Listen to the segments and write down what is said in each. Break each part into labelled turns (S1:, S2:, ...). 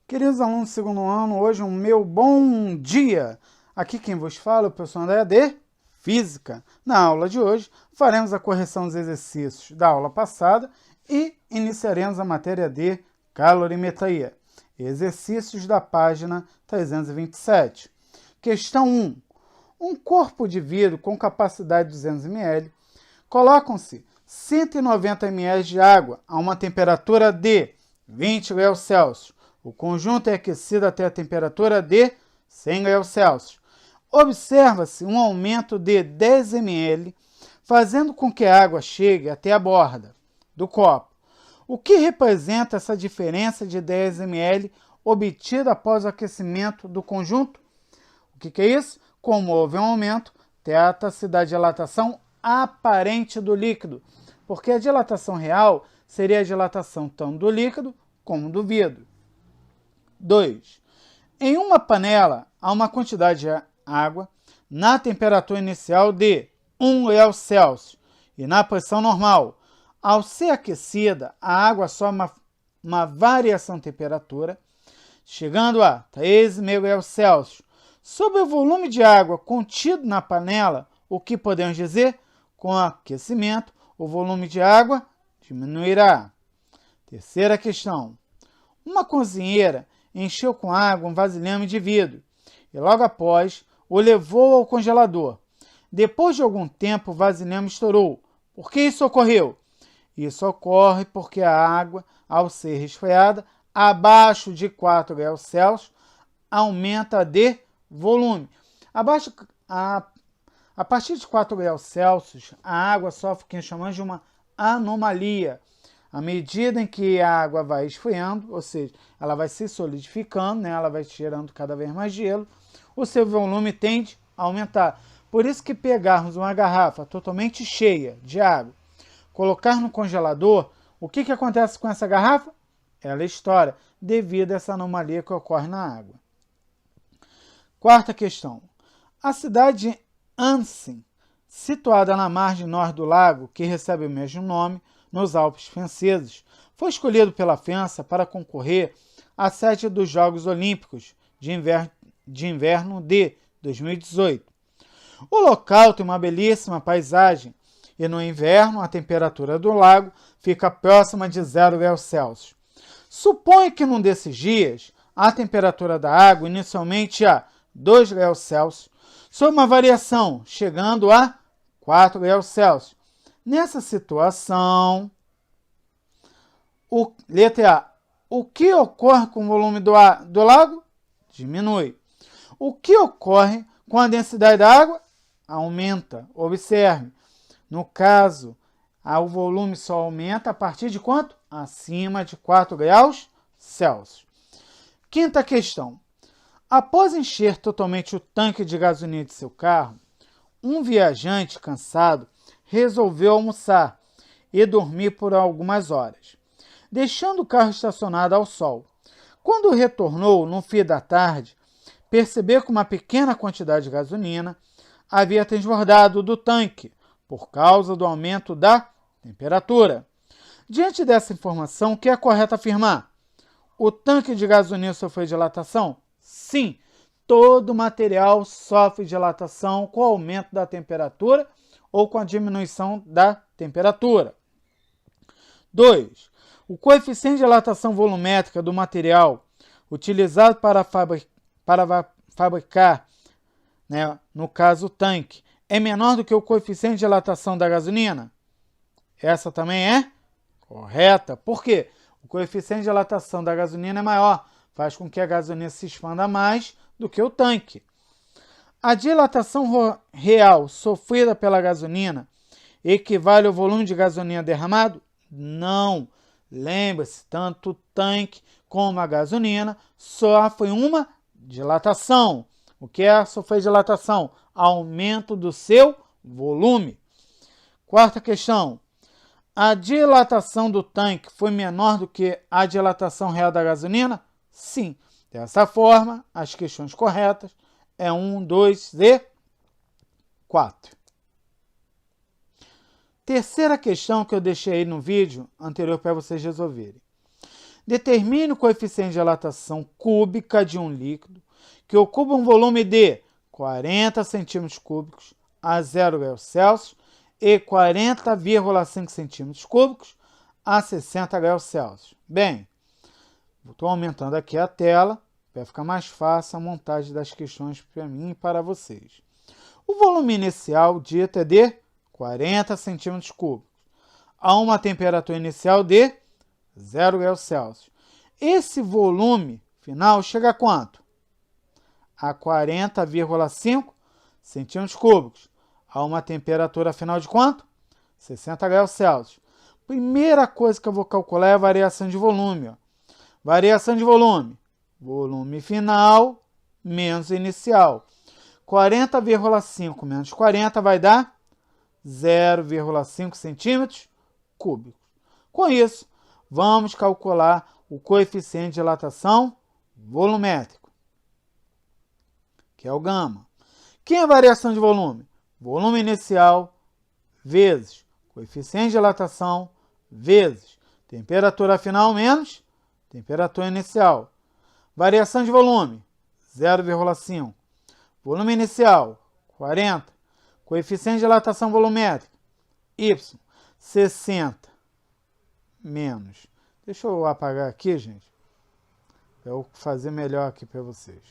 S1: Queridos alunos do segundo ano, hoje um meu bom dia! Aqui quem vos fala é o professor André de Física. Na aula de hoje, faremos a correção dos exercícios da aula passada e iniciaremos a matéria de calorimetria. Exercícios da página 327. Questão 1. Um corpo de vidro com capacidade de 200 ml, colocam-se 190 ml de água a uma temperatura de 20 graus Celsius. O conjunto é aquecido até a temperatura de 100 graus Celsius. Observa-se um aumento de 10 ml, fazendo com que a água chegue até a borda do copo. O que representa essa diferença de 10 ml obtida após o aquecimento do conjunto? O que é isso? Como houve um aumento, trata-se da dilatação aparente do líquido, porque a dilatação real seria a dilatação tanto do líquido como do vidro. 2. Em uma panela, há uma quantidade de água na temperatura inicial de 1 grau Celsius e na pressão normal. Ao ser aquecida, a água sofre uma variação de temperatura, chegando a 13,5 graus Celsius. Sobre o volume de água contido na panela, o que podemos dizer? Com o aquecimento, o volume de água diminuirá. Terceira questão. Uma cozinheira encheu com água um vasilhame de vidro e logo após o levou ao congelador. Depois de algum tempo o vasilhame estourou. Por que isso ocorreu? Isso ocorre porque a água, ao ser resfriada abaixo de 4 graus Celsius, aumenta de volume. A partir de 4 graus Celsius, a água sofre o que chamamos de uma anomalia. À medida em que a água vai esfriando, ou seja, ela vai se solidificando, né? Ela vai gerando cada vez mais gelo, o seu volume tende a aumentar. Por isso que pegarmos uma garrafa totalmente cheia de água, colocar no congelador, o que acontece com essa garrafa? Ela estoura, devido a essa anomalia que ocorre na água. Quarta questão. A cidade de Ansin, situada na margem norte do lago, que recebe o mesmo nome, nos Alpes franceses, foi escolhido pela França para concorrer à sede dos Jogos Olímpicos de Inverno de 2018. O local tem uma belíssima paisagem e no inverno a temperatura do lago fica próxima de 0 graus Celsius. Suponha que num desses dias a temperatura da água inicialmente a 2 graus Celsius, sob uma variação chegando a 4 graus Celsius. Nessa situação, letra A, o que ocorre com o volume do lago? Diminui. O que ocorre com a densidade da água? Aumenta. Observe, no caso, o volume só aumenta a partir de quanto? Acima de 4 graus Celsius. Quinta questão. Após encher totalmente o tanque de gasolina de seu carro, um viajante cansado resolveu almoçar e dormir por algumas horas, deixando o carro estacionado ao sol. Quando retornou no fim da tarde, percebeu que uma pequena quantidade de gasolina havia transbordado do tanque por causa do aumento da temperatura. Diante dessa informação, o que é correto afirmar? O tanque de gasolina sofreu dilatação? Sim, todo material sofre dilatação com o aumento da temperatura ou com a diminuição da temperatura. 2. O coeficiente de dilatação volumétrica do material utilizado para fabricar, no caso o tanque, é menor do que o coeficiente de dilatação da gasolina? Essa também é correta. Por quê? O coeficiente de dilatação da gasolina é maior, faz com que a gasolina se expanda mais do que o tanque. A dilatação real sofrida pela gasolina equivale ao volume de gasolina derramado? Não. Lembre-se, tanto o tanque como a gasolina sofrem uma dilatação. O que é sofrer dilatação? Aumento do seu volume. Quarta questão. A dilatação do tanque foi menor do que a dilatação real da gasolina? Sim. Dessa forma, as questões corretas é 1, 2 e 4. Terceira questão que eu deixei aí no vídeo anterior para vocês resolverem. Determine o coeficiente de dilatação cúbica de um líquido que ocupa um volume de 40 centímetros cúbicos a 0 graus Celsius e 40,5 centímetros cúbicos a 60 graus Celsius. Bem, estou aumentando aqui a tela para ficar mais fácil a montagem das questões para mim e para vocês. O volume inicial dito é de 40 centímetros cúbicos a uma temperatura inicial de 0 graus Celsius. Esse volume final chega a quanto? A 40,5 centímetros cúbicos a uma temperatura final de quanto? 60 graus Celsius. Primeira coisa que eu vou calcular é a variação de volume. Ó. Variação de volume. Volume final menos inicial. 40,5 menos 40 vai dar 0,5 centímetros cúbicos. Com isso, vamos calcular o coeficiente de dilatação volumétrico, que é o gama. Quem é a variação de volume? Volume inicial vezes coeficiente de dilatação vezes temperatura final menos temperatura inicial. Variação de volume, 0,5. Volume inicial, 40. Coeficiente de dilatação volumétrica, Y, 60 menos. Deixa eu apagar aqui, gente, para eu fazer melhor aqui para vocês.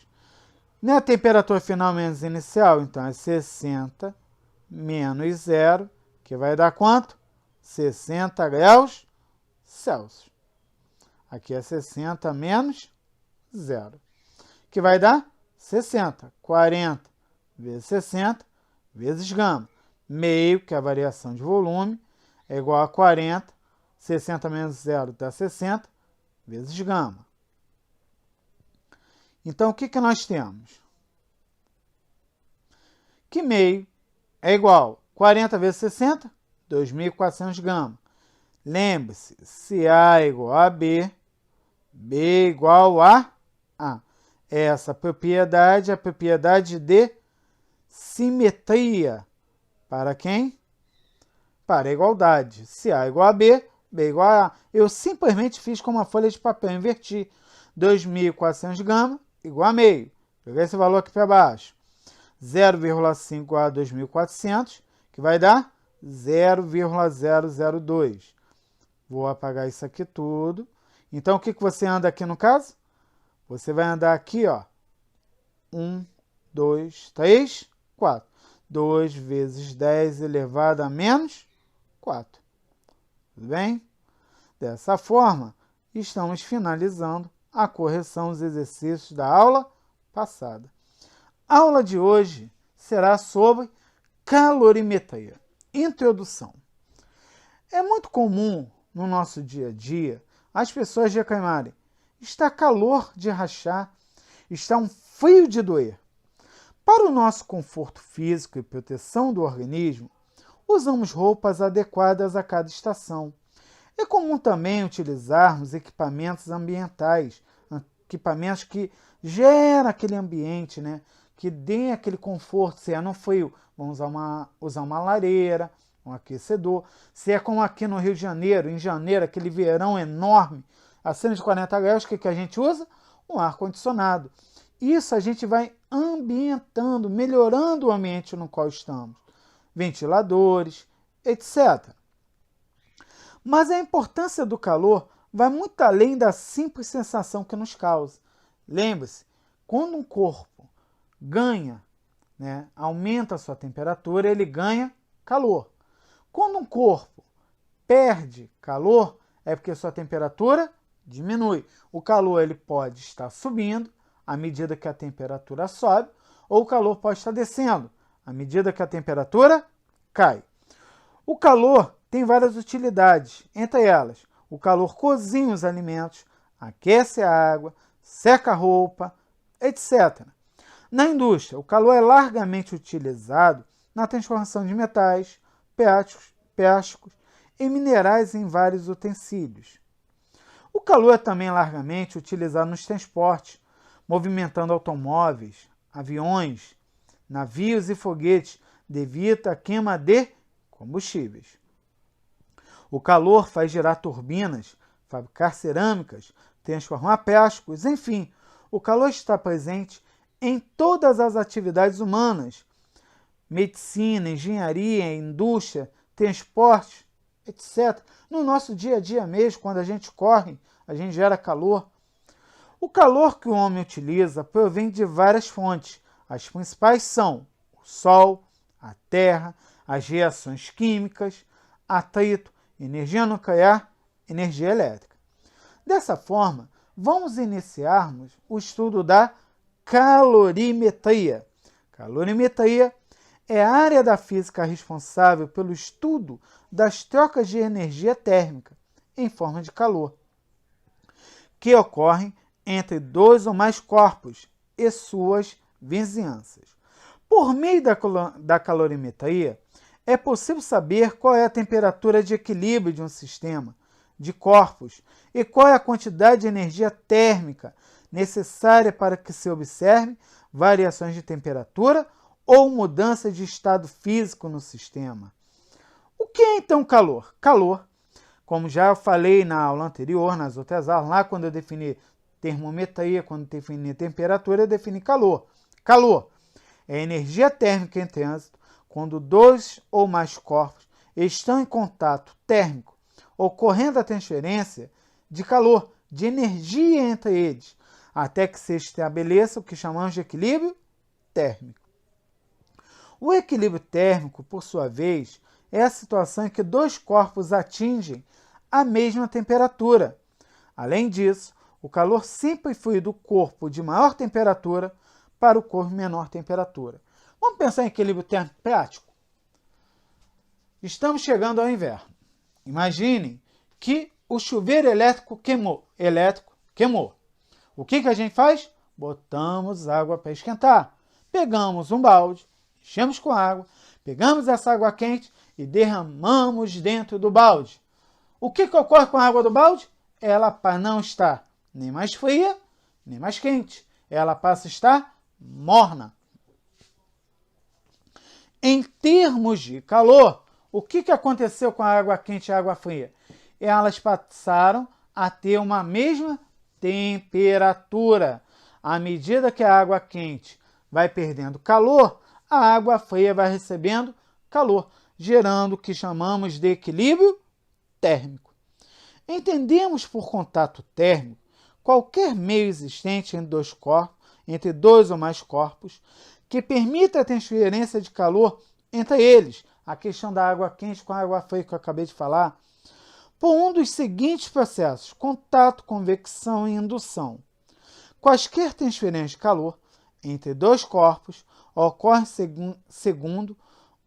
S1: Não é a temperatura final menos inicial, então é 60 menos 0, que vai dar quanto? 60 graus Celsius. Aqui é 60 menos 0, que vai dar 60. 40 vezes 60 vezes gama. Meio, que é a variação de volume, é igual a 40. 60 menos 0 dá 60 vezes gama. Então, o que nós temos? Que meio é igual a 40 vezes 60, 2.400 gama. Lembre-se, se A é igual a B, B é igual a A. Essa propriedade é a propriedade de simetria. Para quem? Para a igualdade. Se A é igual a B, B é igual a A. Eu simplesmente fiz com uma folha de papel, inverti. 2.400 gama igual a meio. Peguei esse valor aqui para baixo. 0,5 igual a 2.400, que vai dar 0,002. Vou apagar isso aqui tudo. Então, o que você anda aqui no caso? Você vai andar aqui, ó. 1, 2, 3, 4. 2 vezes 10 elevado a menos 4. Tudo bem? Dessa forma, estamos finalizando a correção dos exercícios da aula passada. A aula de hoje será sobre calorimetria. Introdução. É muito comum no nosso dia a dia as pessoas reclamarem: está calor de rachar, está um frio de doer. Para o nosso conforto físico e proteção do organismo, usamos roupas adequadas a cada estação. É comum também utilizarmos equipamentos ambientais, equipamentos que geram aquele ambiente, né? Que dê aquele conforto. Se é no frio, vamos usar uma lareira, um aquecedor. Se é como aqui no Rio de Janeiro, em janeiro, aquele verão enorme, acima de 40 graus, o que a gente usa? Um ar-condicionado. Isso a gente vai ambientando, melhorando o ambiente no qual estamos. Ventiladores, etc. Mas a importância do calor vai muito além da simples sensação que nos causa. Lembre-se, quando um corpo ganha, né, aumenta a sua temperatura, ele ganha calor. Quando um corpo perde calor, é porque sua temperatura diminui. O calor ele pode estar subindo à medida que a temperatura sobe, ou o calor pode estar descendo à medida que a temperatura cai. O calor tem várias utilidades, entre elas, o calor cozinha os alimentos, aquece a água, seca a roupa, etc. Na indústria, o calor é largamente utilizado na transformação de metais, plásticos e minerais em vários utensílios. O calor é também largamente utilizado nos transportes, movimentando automóveis, aviões, navios e foguetes devido à queima de combustíveis. O calor faz girar turbinas, fabricar cerâmicas, transformar plásticos, enfim, o calor está presente em todas as atividades humanas, medicina, engenharia, indústria, transporte, etc. No nosso dia a dia mesmo, quando a gente corre, a gente gera calor. O calor que o homem utiliza provém de várias fontes. As principais são o sol, a terra, as reações químicas, atrito, energia nuclear, energia elétrica. Dessa forma, vamos iniciarmos o estudo da calorimetria. Calorimetria é a área da física responsável pelo estudo das trocas de energia térmica, em forma de calor, que ocorrem entre dois ou mais corpos e suas vizinhanças. Por meio da calorimetria, é possível saber qual é a temperatura de equilíbrio de um sistema de corpos e qual é a quantidade de energia térmica necessária para que se observe variações de temperatura ou mudança de estado físico no sistema. O que é então calor? Calor, como já falei na aula anterior, nas outras aulas, lá quando eu defini termometria, quando eu defini temperatura, eu defini calor. Calor é energia térmica em trânsito quando dois ou mais corpos estão em contato térmico, ocorrendo a transferência de calor, de energia entre eles, até que se estabeleça o que chamamos de equilíbrio térmico. O equilíbrio térmico, por sua vez, é a situação em que dois corpos atingem a mesma temperatura. Além disso, o calor sempre flui do corpo de maior temperatura para o corpo de menor temperatura. Vamos pensar em equilíbrio térmico prático? Estamos chegando ao inverno. Imaginem que o chuveiro elétrico queimou. O que a gente faz? Botamos água para esquentar. Pegamos um balde, enchemos com água, pegamos essa água quente e derramamos dentro do balde. O que ocorre com a água do balde? Ela passa a não estar nem mais fria, nem mais quente. Ela passa a estar morna. Em termos de calor, o que aconteceu com a água quente e a água fria? Elas passaram a ter uma mesma temperatura. À medida que a água quente vai perdendo calor, a água fria vai recebendo calor, gerando o que chamamos de equilíbrio térmico. Entendemos por contato térmico qualquer meio existente entre dois ou mais corpos que permita a transferência de calor entre eles, a questão da água quente com a água fria que eu acabei de falar, por um dos seguintes processos: contato, convecção e indução. Quaisquer transferências de calor entre dois corpos ocorrem segundo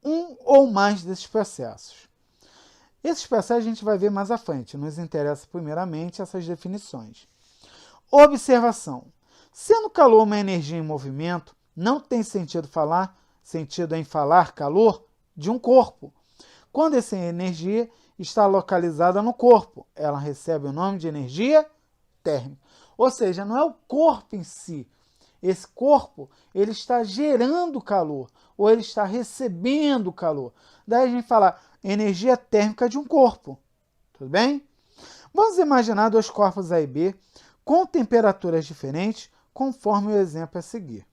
S1: um ou mais desses processos. Esses processos a gente vai ver mais à frente, nos interessa primeiramente essas definições. Observação: sendo calor uma energia em movimento, não tem sentido em falar calor de um corpo. Quando essa energia está localizada no corpo, ela recebe o nome de energia térmica. Ou seja, não é o corpo em si. Esse corpo, ele está gerando calor, ou ele está recebendo calor. Daí a gente fala energia térmica de um corpo. Tudo bem? Vamos imaginar dois corpos A e B com temperaturas diferentes, conforme o exemplo a seguir.